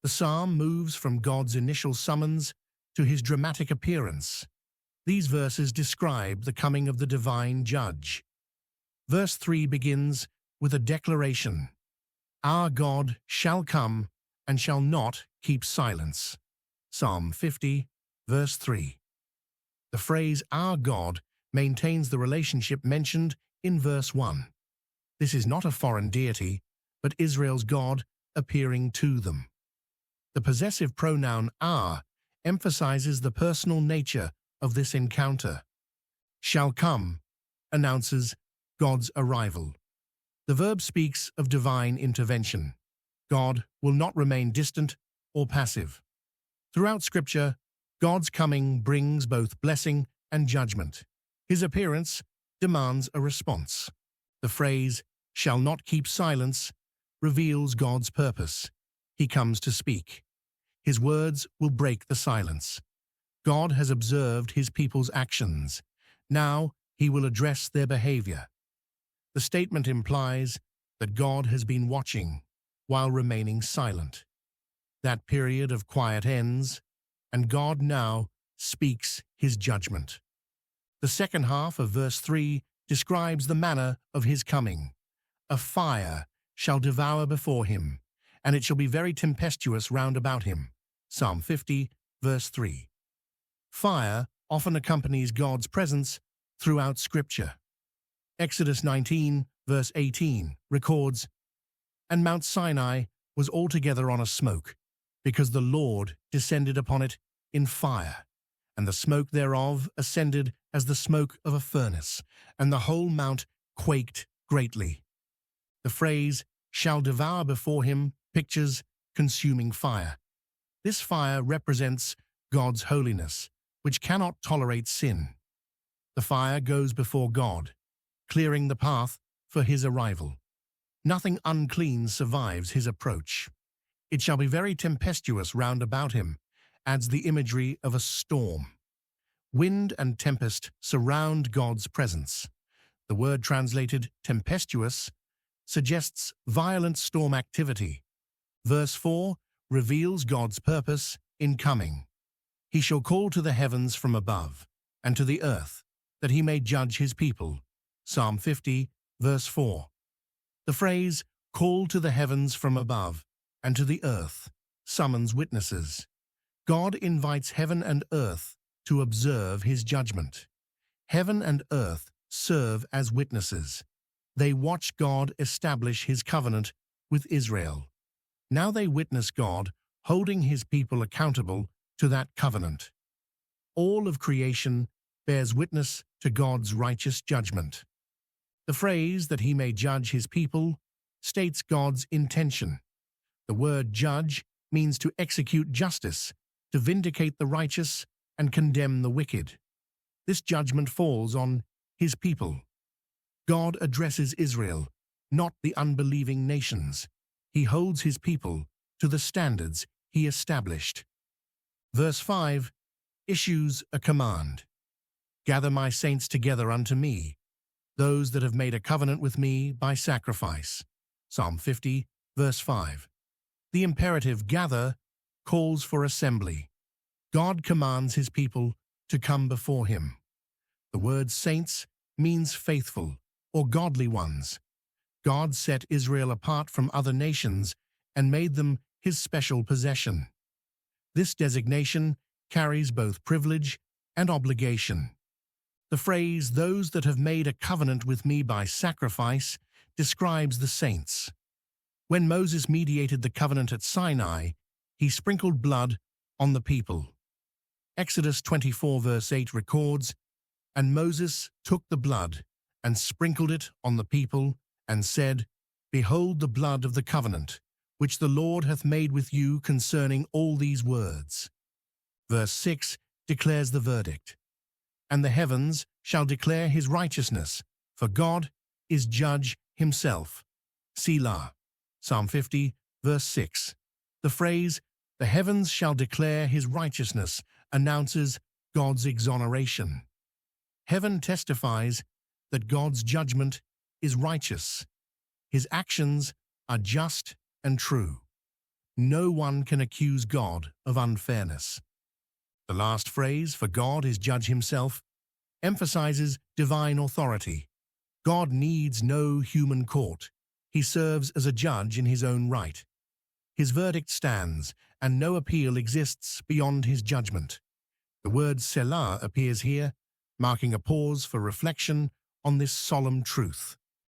The psalm moves from God's initial summons to his dramatic appearance. These verses describe the coming of the divine judge. Verse 3 begins with a declaration. Our God shall come and shall not keep silence. Psalm 50, verse 3. The phrase our God maintains the relationship mentioned in verse 1. This is not a foreign deity, but Israel's God appearing to them. The possessive pronoun our emphasizes the personal nature of this encounter. Shall come announces God's arrival. The verb speaks of divine intervention. God will not remain distant or passive. Throughout Scripture, God's coming brings both blessing and judgment. His appearance demands a response. The phrase, shall not keep silence, reveals God's purpose. He comes to speak. His words will break the silence. God has observed his people's actions. Now he will address their behavior. The statement implies that God has been watching while remaining silent. That period of quiet ends, and God now speaks his judgment. The second half of verse 3 describes the manner of his coming. A fire shall devour before him, and it shall be very tempestuous round about him. Psalm 50, verse 3. Fire often accompanies God's presence throughout Scripture. Exodus 19, verse 18 records, And Mount Sinai was altogether on a smoke, because the Lord descended upon it in fire, and the smoke thereof ascended as the smoke of a furnace, and the whole mount quaked greatly. The phrase, shall devour before him, pictures consuming fire. This fire represents God's holiness, which cannot tolerate sin. The fire goes before God, clearing the path for his arrival. Nothing unclean survives his approach. It shall be very tempestuous round about him, adds the imagery of a storm. Wind and tempest surround God's presence. The word translated tempestuous suggests violent storm activity. Verse 4 reveals God's purpose in coming. He shall call to the heavens from above, and to the earth, that he may judge his people. Psalm 50, verse 4. The phrase, call to the heavens from above, and to the earth, summons witnesses. God invites heaven and earth to observe his judgment. Heaven and earth serve as witnesses. They watch God establish his covenant with Israel. Now they witness God holding his people accountable to that covenant. All of creation bears witness to God's righteous judgment. The phrase that he may judge his people states God's intention. The word judge means to execute justice, to vindicate the righteous and condemn the wicked. This judgment falls on his people. God addresses Israel, not the unbelieving nations. He holds his people to the standards he established. Verse 5 issues a command. Gather my saints together unto me, those that have made a covenant with me by sacrifice. Psalm 50, verse 5. The imperative gather calls for assembly. God commands his people to come before him. The word saints means faithful or godly ones. God set Israel apart from other nations and made them his special possession. This designation carries both privilege and obligation. The phrase, those that have made a covenant with me by sacrifice, describes the saints. When Moses mediated the covenant at Sinai, he sprinkled blood on the people. Exodus 24 verse 8 records, And Moses took the blood and sprinkled it on the people, and said, Behold the blood of the covenant, which the Lord hath made with you concerning all these words. Verse 6 declares the verdict. And the heavens shall declare his righteousness, for God is judge himself. Selah. Psalm 50, verse 6. The phrase, the heavens shall declare his righteousness, announces God's exoneration. Heaven testifies that God's judgment is righteous. His actions are just and true. no one can accuse God of unfairness. The last phrase, "for God is judge himself," emphasizes divine authority. God needs no human court. He serves as a judge in his own right. His verdict stands, and no appeal exists beyond his judgment. The word Selah appears here, marking a pause for reflection on this solemn truth.